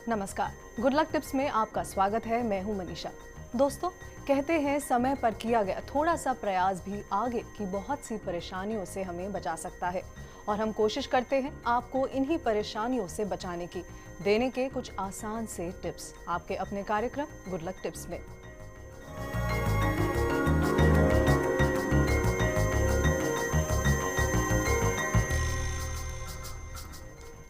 नमस्कार, good luck tips में आपका स्वागत है। मैं हूं मनीषा। दोस्तों, कहते हैं समय पर किया गया थोड़ा सा प्रयास भी आगे की बहुत सी परेशानियों से हमें बचा सकता है, और हम कोशिश करते हैं आपको इन्हीं परेशानियों से बचाने की, देने के कुछ आसान से टिप्स आपके अपने कार्यक्रम गुड लक टिप्स में।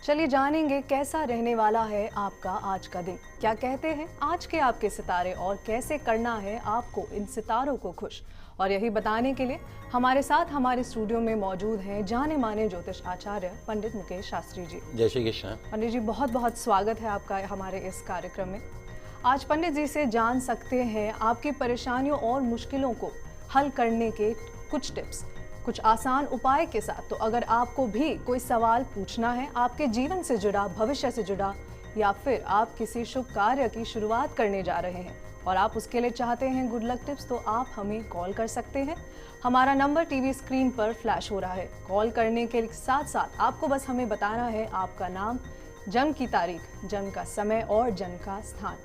चलिए जानेंगे कैसा रहने वाला है आपका आज का दिन। क्या कहते हैं आज के आपके सितारे और कैसे करना है आपको इन सितारों को खुश। और यही बताने के लिए हमारे साथ हमारे स्टूडियो में मौजूद हैं जाने माने ज्योतिष आचार्य पंडित मुकेश शास्त्री जी। जय श्री कृष्ण। पंडित जी, बहुत बहुत स्वागत है आपका हमारे इस कार्यक्रम में। आज पंडित जी से जान सकते हैं आपकी परेशानियों और मुश्किलों को हल करने के कुछ टिप्स, कुछ आसान उपाय के साथ। तो अगर आपको भी कोई सवाल पूछना है आपके जीवन से जुड़ा, भविष्य से जुड़ा, या फिर आप किसी शुभ कार्य की शुरुआत करने जा रहे हैं और आप उसके लिए चाहते हैं गुड लक टिप्स, तो आप हमें कॉल कर सकते हैं। हमारा नंबर टीवी स्क्रीन पर फ्लैश हो रहा है। कॉल करने के साथ साथ आपको बस हमें बताना है आपका नाम, जन्म की तारीख, जन्म का समय और जन्म का स्थान।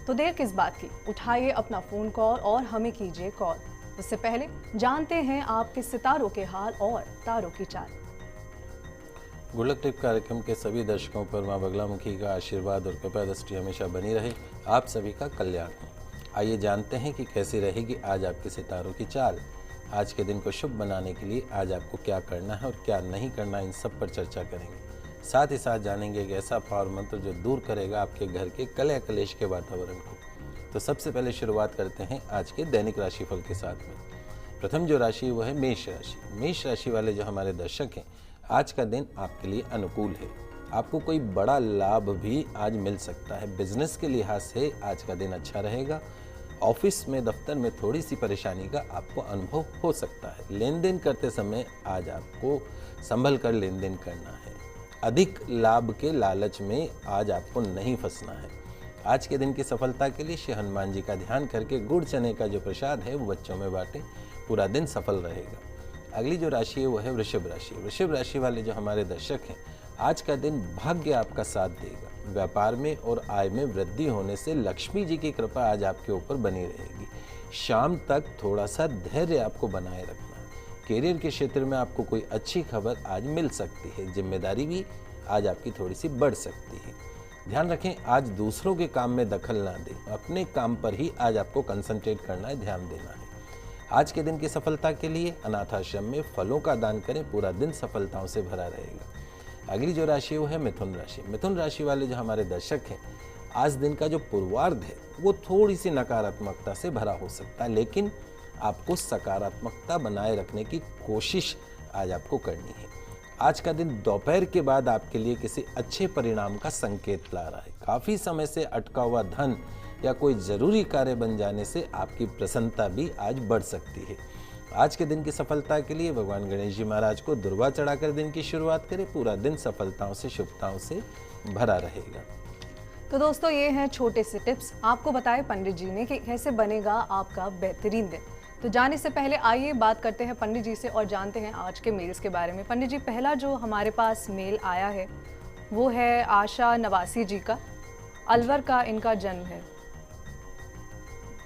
तो देर किस बात की, उठाइए अपना फोन कॉल और हमें कीजिए कॉल। उससे पहले जानते हैं आपके सितारों के हाल और तारों की चाल। गुड लक टिप कार्यक्रम के सभी दर्शकों पर मां बगलामुखी का आशीर्वाद और कृपा दृष्टि हमेशा बनी रहे। आप सभी का कल्याण हो। आइए जानते हैं कि कैसी रहेगी आज आपके सितारों की चाल। आज के दिन को शुभ बनाने के लिए आज आपको क्या करना है और क्या नहीं करना, इन सब पर चर्चा करेंगे। साथ ही साथ जानेंगे एक ऐसा पावर मंत्र जो दूर करेगा आपके घर के कलह कलेश के वातावरण को। तो सबसे पहले शुरुआत करते हैं आज के दैनिक राशिफल के साथ में। प्रथम जो राशि वो है मेष राशि। मेष राशि वाले जो हमारे दर्शक हैं, आज का दिन आपके लिए अनुकूल है। आपको कोई बड़ा लाभ भी आज मिल सकता है। बिजनेस के लिहाज से आज का दिन अच्छा रहेगा। ऑफिस में, दफ्तर में थोड़ी सी परेशानी का आपको अनुभव हो सकता है। लेन देन करते समय आज आपको संभल कर लेन देन करना है। अधिक लाभ के लालच में आज आपको नहीं फंसना है। आज के दिन की सफलता के लिए श्री हनुमान जी का ध्यान करके गुड़ चने का जो प्रसाद है वो बच्चों में बांटें। पूरा दिन सफल रहेगा। अगली जो राशि है वो है वृषभ राशि। वृषभ राशि वाले जो हमारे दर्शक हैं, आज का दिन भाग्य आपका साथ देगा। व्यापार में और आय में वृद्धि होने से लक्ष्मी जी की कृपा आज आपके ऊपर बनी रहेगी। शाम तक थोड़ा सा धैर्य आपको बनाए रखना है। कैरियर के क्षेत्र में आपको कोई अच्छी खबर आज मिल सकती है। जिम्मेदारी भी आज आपकी थोड़ी सी बढ़ सकती है। ध्यान रखें, आज दूसरों के काम में दखल ना दें। अपने काम पर ही आज आपको कंसंट्रेट करना है, ध्यान देना है। आज के दिन की सफलता के लिए अनाथ आश्रम में फलों का दान करें। पूरा दिन सफलताओं से भरा रहेगा। अगली जो राशि वो है मिथुन राशि। मिथुन राशि वाले जो हमारे दर्शक हैं, आज दिन का जो पूर्वार्ध है वो थोड़ी सी नकारात्मकता से भरा हो सकता है, लेकिन आपको सकारात्मकता बनाए रखने की कोशिश आज आपको करनी है। आज का दिन दोपहर के बाद आपके लिए किसी अच्छे परिणाम का संकेत ला रहा है। काफ़ी समय से अटका हुआ धन या कोई ज़रूरी कार्य बन जाने से आपकी प्रसन्नता भी आज बढ़ सकती है। आज के दिन की सफलता के लिए भगवान गणेश जी महाराज को दुर्वा चढ़ाकर दिन की शुरुआत करें। पूरा दिन सफलताओं से, शुभताओं से भरा रहेगा। तो दोस्तों, ये हैं छोटे से टिप्स आपको बताए पंडित जी ने कि कैसे बनेगा आपका बेहतरीन दिन। तो जाने से पहले आइए बात करते हैं पंडित जी से और जानते हैं आज के मेल्स के बारे में। पंडित जी, पहला जो हमारे पास मेल आया है वो है आशा नवासी जी का। अलवर का इनका जन्म है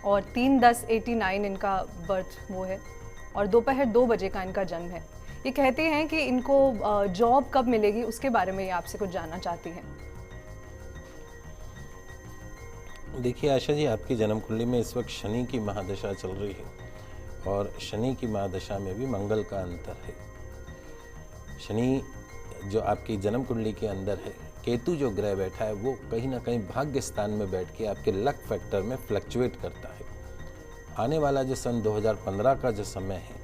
और 3/10/89 इनका बर्थ वो है, और दोपहर 2 बजे का इनका जन्म है। ये कहते हैं कि इनको जॉब कब मिलेगी उसके बारे में ये आपसे कुछ जानना चाहती हैं। देखिए आशा जी, आपकी जन्म कुंडली में इस वक्त शनि की महादशा चल रही है और शनि की महादशा में भी मंगल का अंतर है। शनि जो आपकी जन्म कुंडली के अंदर है, केतु जो ग्रह बैठा है वो कहीं ना कहीं भाग्य स्थान में बैठ के आपके लक फैक्टर में फ्लक्चुएट करता है। आने वाला जो सन 2015 का जो समय है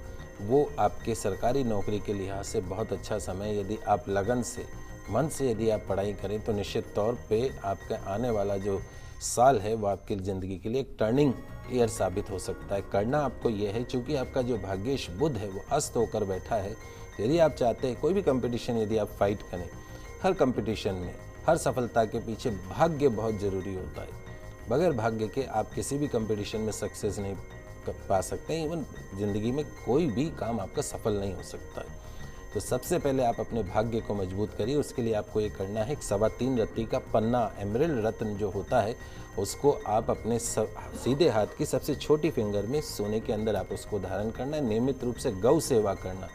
वो आपके सरकारी नौकरी के लिहाज से बहुत अच्छा समय। यदि आप लगन से, मन से यदि आप पढ़ाई करें तो निश्चित तौर पे आपका आने वाला जो साल है वो आपकी ज़िंदगी के लिए एक टर्निंग ईयर साबित हो सकता है। करना आपको यह है, चूँकि आपका जो भाग्येश बुध है वो अस्त होकर बैठा है। यदि आप चाहते हैं कोई भी कंपटीशन यदि आप फाइट करें, हर कंपटीशन में, हर सफलता के पीछे भाग्य बहुत ज़रूरी होता है। बगैर भाग्य के आप किसी भी कंपटीशन में सक्सेस नहीं पा सकते। इवन ज़िंदगी में कोई भी काम आपका सफल नहीं हो सकता है। तो सबसे पहले आप अपने भाग्य को मजबूत करिए। उसके लिए आपको ये करना है, 3.25 रत्ती का पन्ना, एमरल्ड रत्न जो होता है, उसको आप अपने सीधे हाथ की सबसे छोटी फिंगर में सोने के अंदर आप उसको धारण करना है। नियमित रूप से गौ सेवा करना।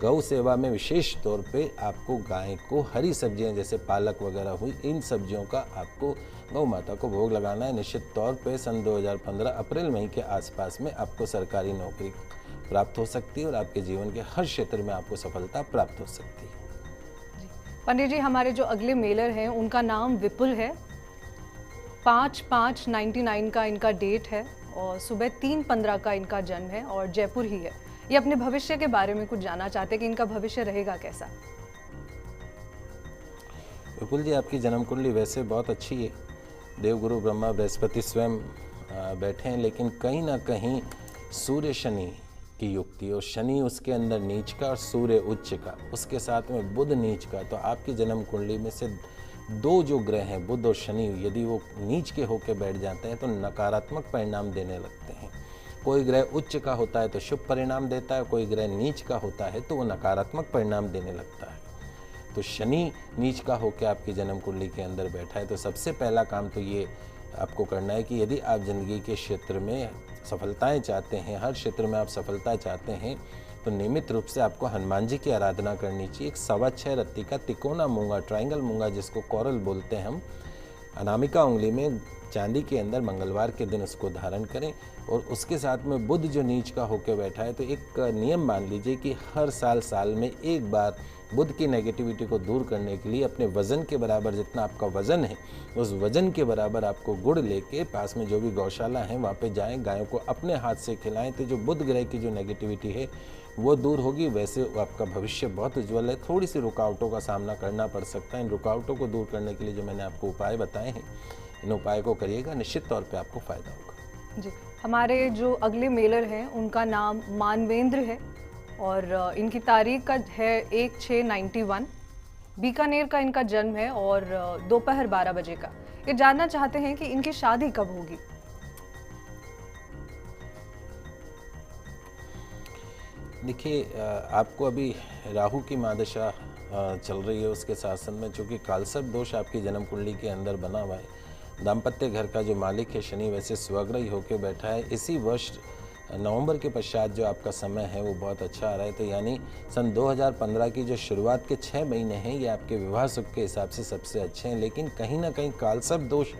गौ सेवा में विशेष तौर पे आपको गाय को हरी सब्जियां जैसे पालक वगैरह हुई, इन सब्जियों का आपको गौ माता को भोग लगाना है। निश्चित तौर पे सन 2015 अप्रैल मई के आसपास में आपको सरकारी नौकरी प्राप्त हो सकती है और आपके जीवन के हर क्षेत्र में आपको सफलता प्राप्त हो सकती है। पंडित जी, हमारे जो अगले मेलर हैं उनका नाम विपुल है। 5/5/99 का इनका डेट है और सुबह 3:15 का इनका जन्म है और जयपुर ही है। ये अपने भविष्य के बारे में कुछ जानना चाहते हैं कि इनका भविष्य रहेगा कैसा। विपुल जी, आपकी जन्म कुंडली वैसे बहुत अच्छी है। देवगुरु ब्रह्मा बृहस्पति स्वयं बैठे हैं, लेकिन कहीं ना कहीं सूर्य शनि की युक्ति, और शनि उसके अंदर नीच का और सूर्य उच्च का, उसके साथ में बुध नीच का। तो आपकी जन्म कुंडली में से दो जो ग्रह हैं, बुध और शनि, यदि वो नीच के होकर बैठ जाते हैं तो नकारात्मक परिणाम देने लगते हैं। कोई ग्रह उच्च का होता है तो शुभ परिणाम देता है, कोई ग्रह नीच का होता है तो वो नकारात्मक परिणाम देने लगता है। तो शनि नीच का होकर आपकी जन्म कुंडली के अंदर बैठा है, तो सबसे पहला काम तो ये आपको करना है कि यदि आप जिंदगी के क्षेत्र में सफलताएं चाहते हैं, हर क्षेत्र में आप सफलता चाहते हैं, तो नियमित रूप से आपको हनुमान जी की आराधना करनी चाहिए। 6.25 रत्ती का तिकोना मूंगा, ट्रायंगल मूंगा जिसको कोरल बोलते हैं हम, अनामिका उंगली में चांदी के अंदर मंगलवार के दिन उसको धारण करें। और उसके साथ में बुध जो नीच का होकर बैठा है, तो एक नियम मान लीजिए कि हर साल में एक बार बुध की नेगेटिविटी को दूर करने के लिए अपने वजन के बराबर, जितना आपका वजन है उस वजन के बराबर आपको गुड़ लेके पास में जो भी गौशाला है वहाँ पे जाएं, गायों को अपने हाथ से खिलाएं, तो जो बुध ग्रह की जो नेगेटिविटी है वो दूर होगी। वैसे आपका भविष्य बहुत उज्ज्वल है। थोड़ी सी रुकावटों का सामना करना पड़ सकता है। इन रुकावटों को दूर करने के लिए जो मैंने आपको उपाय बताए हैं, इन उपाय को करिएगा, निश्चित तौर पे आपको फायदा होगा। जी, हमारे जो अगले मेलर हैं उनका नाम मानवेंद्र है और इनकी तारीख का है 1/6/91। बीकानेर का इनका जन्म है और दोपहर 12 बजे का। ये जानना चाहते हैं कि इनकी शादी कब होगी। देखिए, आपको अभी राहु की महादशा चल रही है, उसके शासन में चूँकि कालसर्प दोष आपकी जन्म कुंडली के अंदर बना हुआ है। दाम्पत्य घर का जो मालिक है शनि वैसे स्वग्रही होकर बैठा है। इसी वर्ष नवंबर के पश्चात जो आपका समय है वो बहुत अच्छा आ रहा है। तो यानी सन 2015 की जो शुरुआत के 6 महीने हैं ये आपके विवाह सुख के हिसाब से सबसे अच्छे हैं। लेकिन कहीं ना कहीं कालसर्प दोष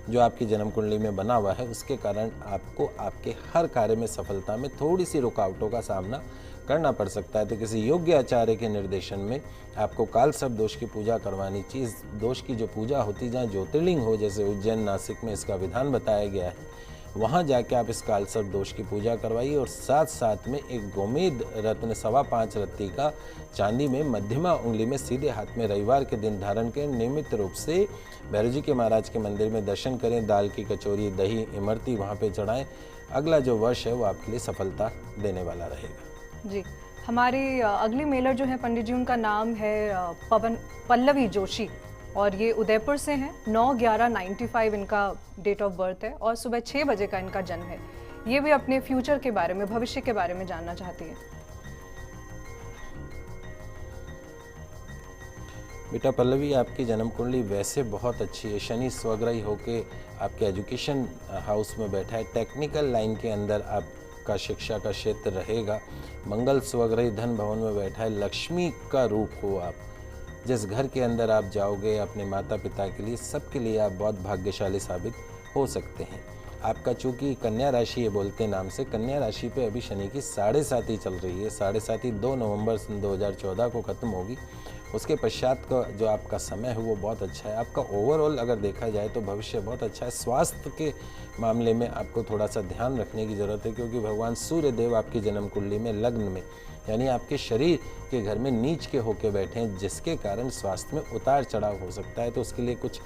जो आपकी जन्म कुंडली में बना हुआ है उसके कारण आपको आपके हर कार्य में सफलता में थोड़ी सी रुकावटों का सामना करना पड़ सकता है। तो किसी योग्य आचार्य के निर्देशन में आपको कालसर्प दोष की पूजा करवानी चाहिए। इस दोष की जो पूजा होती है, जहाँ ज्योतिर्लिंग हो, जैसे उज्जैन नासिक में इसका विधान बताया गया है, वहाँ जाके आप इस कालसर्प दोष की पूजा करवाइए। और साथ साथ में एक गोमेद रत्न 5.25 रत्ती का चांदी में मध्यमा उंगली में सीधे हाथ में रविवार के दिन धारण करें। नियमित रूप से भैरव जी के महाराज के मंदिर में दर्शन करें, दाल की कचौरी, दही, इमरती वहाँ पे चढ़ाएं। अगला जो वर्ष है वो आपके लिए सफलता देने वाला रहेगा। जी, हमारी अगली मेलर जो है पंडित जी, उनका नाम है पल्लवी जोशी और ये उदयपुर से हैं। 9/11/95 इनका डेट ऑफ बर्थ है और सुबह 6 बजे का इनका जन्म है। ये भी अपने फ्यूचर के बारे में, भविष्य के बारे में जानना चाहती है। बेटा पल्लवी, आपकी जन्म कुंडली वैसे बहुत अच्छी है। शनि स्वग्रही होके आपके एजुकेशन हाउस में बैठा है। टेक्निकल लाइन के अंदर आपका शिक्षा का क्षेत्र रहेगा। मंगल स्वग्रही धन भवन में बैठा है। लक्ष्मी का रूप हो आप। जिस घर के अंदर आप जाओगे अपने माता पिता के लिए, सबके लिए आप बहुत भाग्यशाली साबित हो सकते हैं। आपका चूँकि कन्या राशि ये बोलते नाम से, कन्या राशि पे अभी शनि की 7.5 चल रही है। 7.5 2 नवंबर 2014 को ख़त्म होगी। उसके पश्चात का जो आपका समय है वो बहुत अच्छा है। आपका ओवरऑल अगर देखा जाए तो भविष्य बहुत अच्छा है। स्वास्थ्य के मामले में आपको थोड़ा सा ध्यान रखने की ज़रूरत है, क्योंकि भगवान सूर्य देव आपकी जन्म कुंडली में लग्न में, यानी आपके शरीर के घर में नीच के होके बैठे हैं, जिसके कारण स्वास्थ्य में उतार चढ़ाव हो सकता है। तो उसके लिए कुछ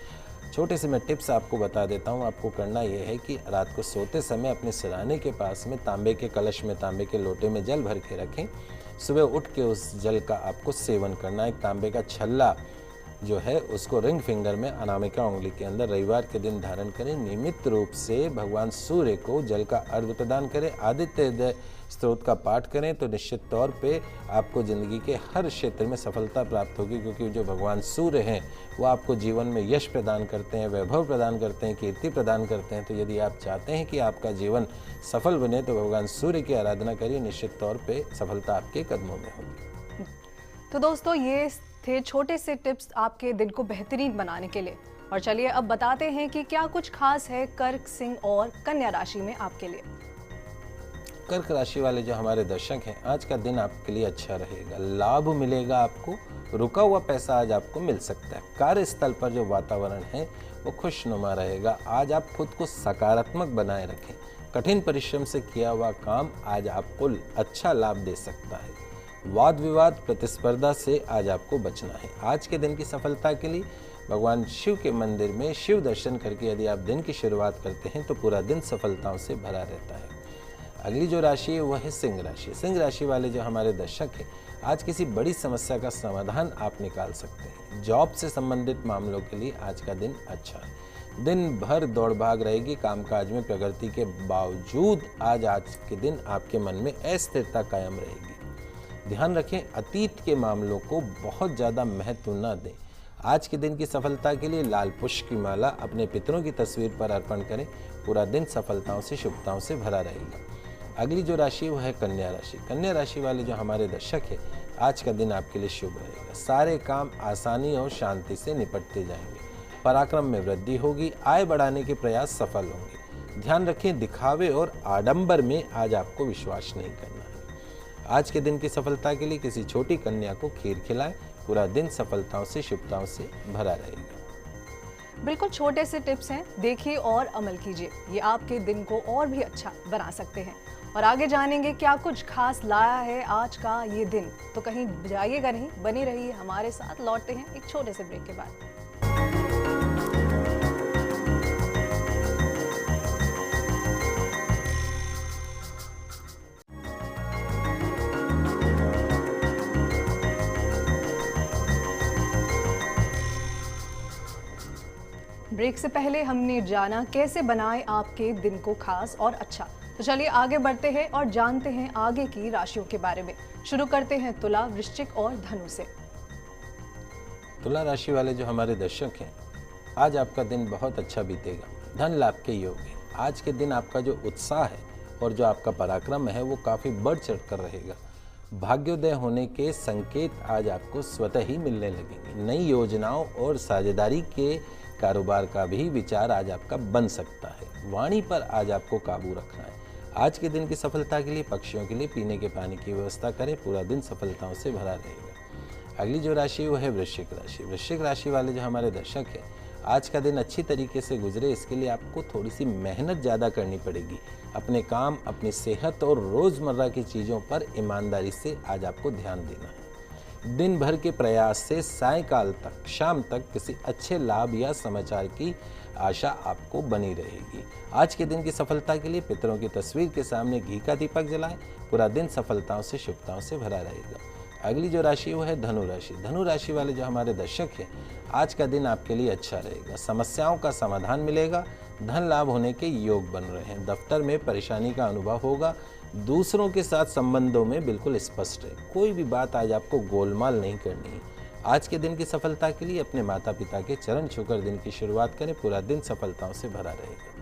छोटे से मैं टिप्स आपको बता देता हूँ। आपको करना यह है कि रात को सोते समय अपने सिरहाने के पास में तांबे के कलश में, तांबे के लोटे में जल भर के रखें। सुबह उठ के उस जल का आपको सेवन करना है। एक तांबे का छल्ला जो है उसको रिंग फिंगर में अनामिका उंगली के अंदर रविवार के दिन धारण करें। नियमित रूप से भगवान सूर्य को जल का अर्घ्य प्रदान करें। आदित्य स्त्रोत का पाठ करें तो निश्चित तौर पे आपको ज़िंदगी के हर क्षेत्र में सफलता प्राप्त होगी, क्योंकि जो भगवान सूर्य हैं वो आपको जीवन में यश प्रदान करते हैं, वैभव प्रदान करते हैं, कीर्ति प्रदान करते हैं। तो यदि आप चाहते हैं कि आपका जीवन सफल बने तो भगवान सूर्य की आराधना करिए, निश्चित तौर पर सफलता आपके कदमों में होगी। तो दोस्तों, ये थे छोटे से टिप्स आपके दिन को बेहतरीन बनाने के लिए। और चलिए अब बताते हैं कि क्या कुछ खास है कर्क, सिंह और कन्या राशि में आपके लिए। कर्क राशि वाले जो हमारे दर्शक हैं, आज का दिन आपके लिए अच्छा रहेगा, लाभ मिलेगा आपको, रुका हुआ पैसा आज आपको मिल सकता है। कार्यस्थल पर जो वातावरण है वो खुशनुमा रहेगा। आज आप खुद को सकारात्मक बनाए रखें। कठिन परिश्रम से किया हुआ काम आज आपको अच्छा लाभ दे सकता है। वाद विवाद प्रतिस्पर्धा से आज आपको बचना है। आज के दिन की सफलता के लिए भगवान शिव के मंदिर में शिव दर्शन करके यदि आप दिन की शुरुआत करते हैं तो पूरा दिन सफलताओं से भरा रहता है। अगली जो राशि है वह है सिंह राशि। सिंह राशि वाले जो हमारे दर्शक हैं, आज किसी बड़ी समस्या का समाधान आप निकाल सकते हैं। जॉब से संबंधित मामलों के लिए आज का दिन अच्छा है। दिन भर दौड़ भाग रहेगी। कामकाज में प्रगति के बावजूद आज के दिन आपके मन में अस्थिरता कायम रहेगी। ध्यान रखें, अतीत के मामलों को बहुत ज़्यादा महत्व न दें। आज के दिन की सफलता के लिए लाल पुष्प की माला अपने पितरों की तस्वीर पर अर्पण करें। पूरा दिन सफलताओं से शुभताओं से भरा रहेगा। अगली जो राशि वो है कन्या राशि। कन्या राशि वाले जो हमारे दर्शक हैं, आज का दिन आपके लिए शुभ रहेगा। सारे काम आसानी और शांति से निपटते जाएंगे। पराक्रम में वृद्धि होगी। आय बढ़ाने के प्रयास सफल होंगे। ध्यान रखें, दिखावे और आडंबर में आज आपको विश्वास नहीं करना है। आज के दिन की सफलता के लिए किसी छोटी कन्या को खीर खिलाएं। पूरा दिन सफलताओं से शुभताओं से भरा रहेगा। बिल्कुल छोटे से टिप्स हैं, देखिए और अमल कीजिए। ये आपके दिन को और भी अच्छा बना सकते हैं। और आगे जानेंगे क्या कुछ खास लाया है आज का ये दिन। तो कहीं जाइएगा नहीं, बनी रहिए हमारे साथ। लौटते हैं एक छोटे से ब्रेक के बाद। ब्रेक से पहले हमने जाना कैसे बनाए आपके दिन को खास और अच्छा। तो चलिए आगे बढ़ते हैं और जानते हैं आगे की राशियों के बारे में। शुरू करते हैं तुला, वृश्चिक और धनु से। तुला राशि वाले जो हमारे दर्शक हैं, आज आपका दिन बहुत अच्छा बीतेगा। धन लाभ के योग है। आज के दिन आपका जो उत्साह है और जो आपका पराक्रम है वो काफ़ी बढ़ चढ़ कर रहेगा। भाग्योदय होने के संकेत आज आपको स्वतः ही मिलने लगेंगे। नई योजनाओं और साझेदारी के कारोबार का भी विचार आज आपका बन सकता है। वाणी पर आज आपको काबू रखना है। आज के दिन की सफलता के लिए पक्षियों के लिए पीने के पानी की व्यवस्था करें। पूरा दिन सफलताओं से भरा रहेगा। अगली जो राशि वो है वृश्चिक राशि। वृश्चिक राशि वाले जो हमारे दर्शक हैं, आज का दिन अच्छी तरीके से गुजरे इसके लिए आपको थोड़ी सी मेहनत ज़्यादा करनी पड़ेगी। अपने काम, अपनी सेहत और रोज़मर्रा की चीज़ों पर ईमानदारी से आज आपको ध्यान देना है। दिन भर के प्रयास से सायंकाल तक, शाम तक किसी अच्छे लाभ या समाचार की आशा आपको बनी रहेगी। आज के दिन की सफलता के लिए पितरों की तस्वीर के सामने घी का दीपक जलाएं। पूरा दिन सफलताओं से शुभताओं से भरा रहेगा। अगली जो राशि वो है धनु राशि। धनु राशि वाले जो हमारे दर्शक हैं, आज का दिन आपके लिए अच्छा रहेगा। समस्याओं का समाधान मिलेगा। धन लाभ होने के योग बन रहे हैं। दफ्तर में परेशानी का अनुभव होगा। दूसरों के साथ संबंधों में बिल्कुल स्पष्ट है। कोई भी बात आज आपको गोलमाल नहीं करनी है। आज के दिन की सफलता के लिए अपने माता पिता के चरण छूकर दिन की शुरुआत करें। पूरा दिन सफलताओं से भरा रहेगा।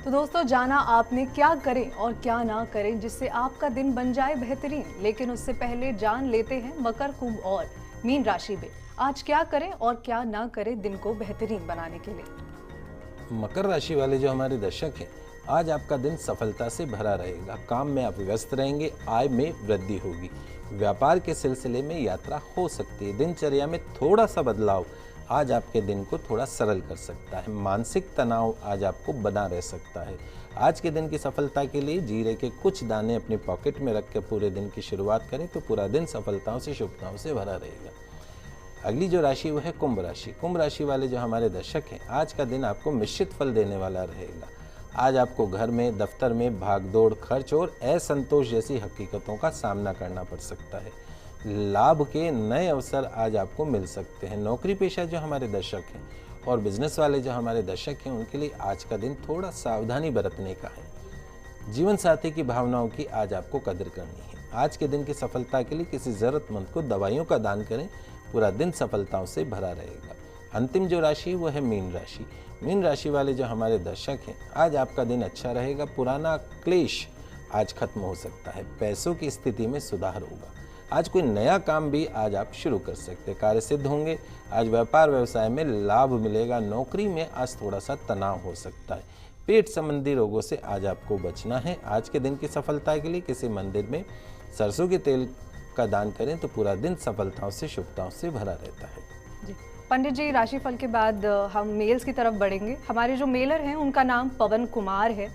तो दोस्तों, जाना आपने क्या करें और क्या ना करें जिससे आपका दिन बन जाए बेहतरीन। लेकिन उससे पहले जान लेते हैं मकर, कुंभ और मीन राशि में आज क्या करें और क्या ना करें दिन को बेहतरीन बनाने के लिए। मकर राशि वाले जो हमारे दर्शक हैं, आज आपका दिन सफलता से भरा रहेगा। काम में आप व्यस्त रहेंगे। आय में वृद्धि होगी। व्यापार के सिलसिले में यात्रा हो सकती है। दिनचर्या में थोड़ा सा बदलाव आज आपके दिन को थोड़ा सरल कर सकता है। मानसिक तनाव आज आपको बना रह सकता है। आज के दिन की सफलता के लिए जीरे के कुछ दाने अपनी पॉकेट में रख कर पूरे दिन की शुरुआत करें तो पूरा दिन सफलताओं से शुभताओं से भरा रहेगा। अगली जो राशि वो है कुंभ राशि। कुंभ राशि वाले जो हमारे दर्शक हैं, आज का दिन आपको मिश्रित फल देने वाला रहेगा। आज आपको घर में, दफ्तर में भागदौड़, खर्च और असंतोष जैसी हकीकतों का सामना करना पड़ सकता है। लाभ के नए अवसर आज आपको मिल सकते हैं। नौकरी पेशा जो हमारे दर्शक हैं और बिजनेस वाले जो हमारे दर्शक हैं, उनके लिए आज का दिन थोड़ा सावधानी बरतने का है। जीवन साथी की भावनाओं की आज आपको कदर करनी है। आज के दिन की सफलता के लिए किसी ज़रूरतमंद को दवाइयों का दान करें, पूरा दिन सफलताओं से भरा रहेगा। अंतिम जो राशि वो है मीन राशि। मीन राशि वाले जो हमारे दर्शक हैं, आज आपका दिन अच्छा रहेगा। पुराना क्लेश आज खत्म हो सकता है। पैसों की स्थिति में सुधार होगा। आज कोई नया काम भी आज आप शुरू कर सकते हैं, कार्य सिद्ध होंगे। आज व्यापार व्यवसाय में लाभ मिलेगा। नौकरी में आज थोड़ा सा तनाव हो सकता है। पेट संबंधी रोगों से आज आपको बचना है। आज के दिन की सफलता के लिए किसी मंदिर में सरसों के तेल का दान करें तो पूरा दिन सफलताओं से शुभताओं से भरा रहता है। जी पंडित जी, राशिफल के बाद हम मेल्स की तरफ बढ़ेंगे। हमारे जो मेलर हैं उनका नाम पवन कुमार है।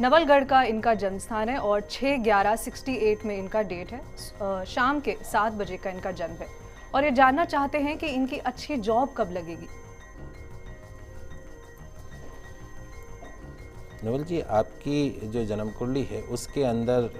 नवलगढ़ का इनका जन्म स्थान है और 6/11/68 में इनका डेट है। शाम के 7 बजे का इनका जन्म है और ये जानना चाहते हैं कि इनकी अच्छी जॉब कब लगेगी। नवल जी, आपकी जो जन्म कुंडली है उसके अंदर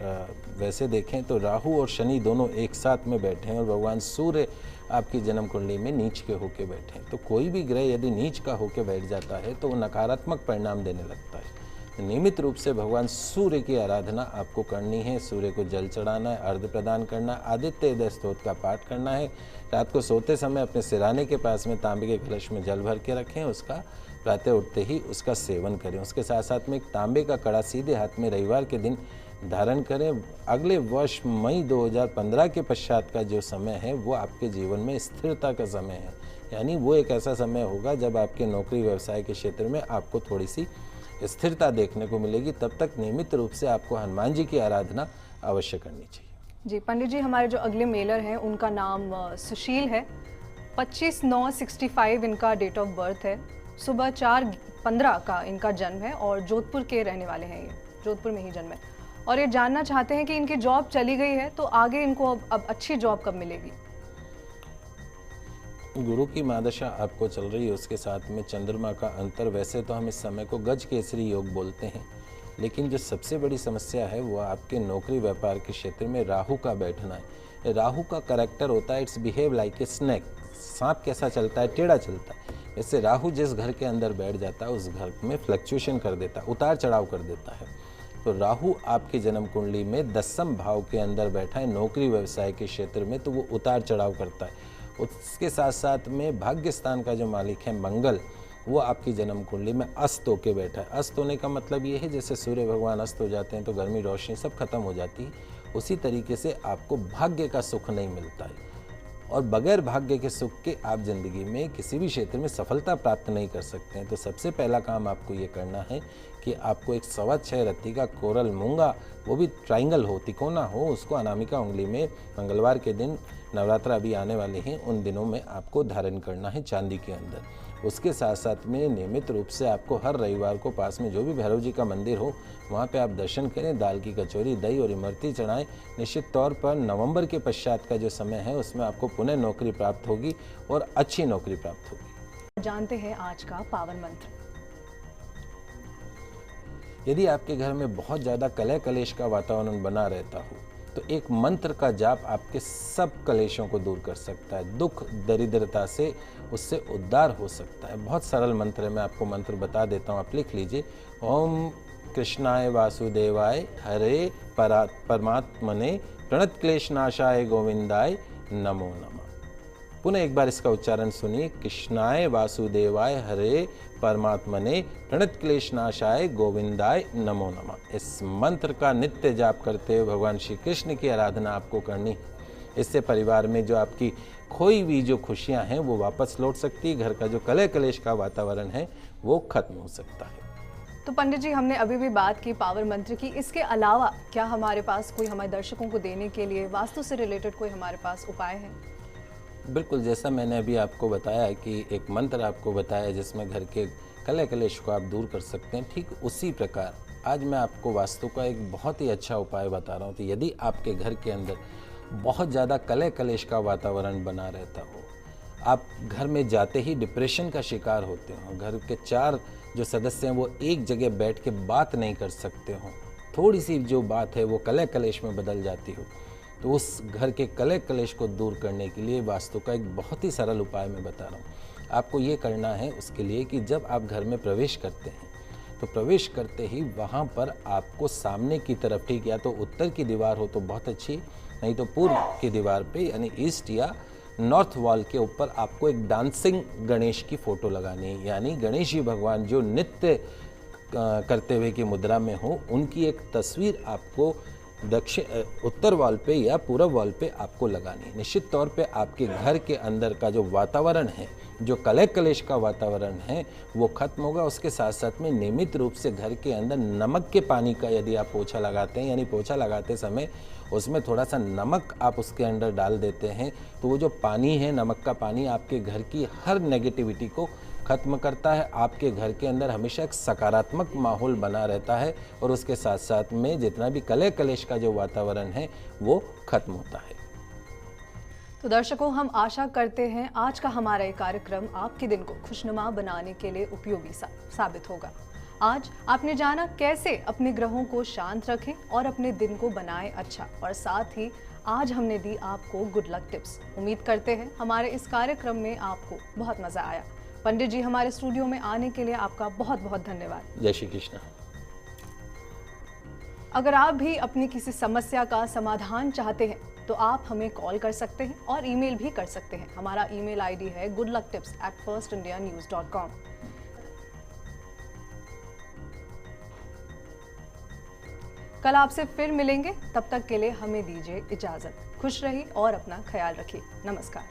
वैसे देखें तो राहु और शनि दोनों एक साथ में बैठे हैं और भगवान सूर्य आपकी जन्म कुंडली में नीच के होके बैठे हैं। तो कोई भी ग्रह यदि नीच का होके बैठ जाता है तो वो नकारात्मक परिणाम देने लगता है। नियमित रूप से भगवान सूर्य की आराधना आपको करनी है। सूर्य को जल चढ़ाना है, अर्घ्य प्रदान करना, आदित्य हृदय स्तोत्र का पाठ करना है। रात को सोते समय अपने सिराने के पास में तांबे के कलश में जल भर के रखें, उसका प्रातः उठते ही उसका सेवन करें। उसके साथ साथ में एक तांबे का कड़ा सीधे हाथ में रविवार के दिन धारण करें। अगले वर्ष मई 2015 के पश्चात का जो समय है वो आपके जीवन में स्थिरता का समय है। यानी वो एक ऐसा समय होगा जब आपके नौकरी व्यवसाय के क्षेत्र में आपको थोड़ी सी स्थिरता देखने को मिलेगी। तब तक नियमित रूप से आपको हनुमान जी की आराधना अवश्य करनी चाहिए। जी पंडित जी, हमारे जो अगले मेलर हैं उनका नाम सुशील है। 25/9/65 इनका डेट ऑफ बर्थ है। सुबह 4:15 का इनका जन्म है और जोधपुर के रहने वाले हैं। ये जोधपुर में ही जन्म है और ये जानना चाहते हैं कि इनकी जॉब चली गई है तो आगे इनको अब अच्छी जॉब कब मिलेगी। गुरु की महादशा आपको चल रही है, उसके साथ में चंद्रमा का अंतर। वैसे तो हम इस समय को गज केसरी योग बोलते हैं, लेकिन जो सबसे बड़ी समस्या है वो आपके नौकरी व्यापार के क्षेत्र में राहु का बैठना है। राहु का करैक्टर होता है it's behave like a snack. सांप कैसा चलता है, टेढ़ा चलता है। वैसे राहु जिस घर के अंदर बैठ जाता है उस घर में फ्लक्चुएशन कर देता है, उतार चढ़ाव कर देता है। तो राहु आपकी जन्म कुंडली में 10वें भाव के अंदर बैठा है नौकरी व्यवसाय के क्षेत्र में, तो वो उतार चढ़ाव करता है। उसके साथ साथ में भाग्य स्थान का जो मालिक है मंगल, वो आपकी जन्म कुंडली में अस्त होके बैठा है। अस्त होने का मतलब ये है जैसे सूर्य भगवान अस्त हो जाते हैं तो गर्मी रोशनी सब खत्म हो जाती है, उसी तरीके से आपको भाग्य का सुख नहीं मिलता है और बगैर भाग्य के सुख के आप जिंदगी में किसी भी क्षेत्र में सफलता प्राप्त नहीं कर सकते हैं। तो सबसे पहला काम आपको ये करना है कि आपको एक 6.25 रत्ती का कोरल मूंगा, वो भी ट्राइंगल हो, तिकोना हो, उसको अनामिका उंगली में मंगलवार के दिन, नवरात्र अभी आने वाले हैं उन दिनों में आपको धारण करना है चांदी के अंदर। उसके साथ साथ में नियमित रूप से आपको हर रविवार को पास में जो भी भैरव जी का मंदिर हो वहाँ पे आप दर्शन करें, दाल की कचौरी, दही और इमरती चढ़ाएं। निश्चित तौर पर नवंबर के पश्चात का जो समय है उसमें आपको पुनः नौकरी प्राप्त होगी और अच्छी नौकरी प्राप्त होगी। जानते हैं आज का पावन मंत्र। यदि आपके घर में बहुत ज़्यादा कलह कलेश का वातावरण बना रहता हो तो एक मंत्र का जाप आपके सब कलेशों को दूर कर सकता है। दुख दरिद्रता से उससे उद्धार हो सकता है। बहुत सरल मंत्र है, मैं आपको मंत्र बता देता हूँ, आप लिख लीजिए। ओम कृष्णाय वासुदेवाय हरे परमात्मने प्रणत क्लेशनाशाय गोविंदाय नमो नमः। पुनः एक बार इसका उच्चारण सुनिए। कृष्णाय वासुदेवाय हरे परमात्मने प्रणत क्लेशनाशाय गोविंदाय नमो नमः। इस मंत्र का नित्य जाप करते हुए भगवान श्री कृष्ण की आराधना आपको करनी है। इससे परिवार में जो आपकी खोई हुई जो खुशियां हैं वो वापस लौट सकती है। घर का जो कलह कलेश का वातावरण है वो खत्म हो सकता है। तो पंडित जी, हमने अभी भी बात की पावर मंत्र की। इसके अलावा क्या हमारे पास कोई हमारे दर्शकों को देने के लिए वास्तु से रिलेटेड कोई हमारे पास उपाय है? बिल्कुल, जैसा मैंने अभी आपको बताया कि एक मंत्र आपको बताया जिसमें घर के कलह कलेश को आप दूर कर सकते हैं, ठीक उसी प्रकार आज मैं आपको वास्तु का एक बहुत ही अच्छा उपाय बता रहा हूँ। तो यदि आपके घर के अंदर बहुत ज़्यादा कलह कलेश का वातावरण बना रहता हो, आप घर में जाते ही डिप्रेशन का शिकार होते हो, घर के 4 जो सदस्य हैं वो एक जगह बैठ के बात नहीं कर सकते हो, थोड़ी सी जो बात है वो कलह कलेश में बदल जाती हो, तो उस घर के कलह कलेश को दूर करने के लिए वास्तु का एक बहुत ही सरल उपाय मैं बता रहा हूँ। आपको ये करना है उसके लिए कि जब आप घर में प्रवेश करते हैं तो प्रवेश करते ही वहाँ पर आपको सामने की तरफ, ठीक या तो उत्तर की दीवार हो तो बहुत अच्छी, नहीं तो पूर्व की दीवार पे यानी ईस्ट या नॉर्थ वॉल के ऊपर आपको एक डांसिंग गणेश की फोटो लगानी है। यानी गणेश जी भगवान जो नृत्य करते हुए की मुद्रा में हो, उनकी एक तस्वीर आपको उत्तर वॉल पे या पूर्व वॉल पे आपको लगानी है। निश्चित तौर पे आपके घर के अंदर का जो वातावरण है, जो कलह कलेश का वातावरण है, वो खत्म होगा। उसके साथ साथ में नियमित रूप से घर के अंदर नमक के पानी का यदि आप पोछा लगाते हैं, यानी पोछा लगाते समय उसमें थोड़ा सा नमक आप उसके अंदर डाल देते हैं, तो वो जो पानी है, नमक का पानी, आपके घर की हर नेगेटिविटी को खत्म करता है। आपके घर के अंदर हमेशा एक सकारात्मक माहौल बना रहता है और उसके साथ साथ में जितना भी कलह कलेश का जो वातावरण है वो खत्म होता है। तो दर्शकों, हम आशा करते हैं आज का हमारा ये कार्यक्रम आपके दिन को खुशनुमा बनाने के लिए उपयोगी साबित होगा। आज आपने जाना कैसे अपने ग्रहों को शांत रखें और अपने दिन को बनाएं अच्छा, और साथ ही आज हमने दी आपको गुड लक टिप्स। उम्मीद करते हैं हमारे इस कार्यक्रम में आपको बहुत मजा आया। पंडित जी, हमारे स्टूडियो में आने के लिए आपका बहुत बहुत धन्यवाद। जय श्री कृष्ण। अगर आप भी अपनी किसी समस्या का समाधान चाहते हैं तो आप हमें कॉल कर सकते हैं और ईमेल भी कर सकते हैं। हमारा ईमेल आईडी है goodlucktips@firstindianews.com। कल आपसे फिर मिलेंगे, तब तक के लिए हमें दीजिए इजाजत। खुश रहिए और अपना ख्याल रखिए। नमस्कार।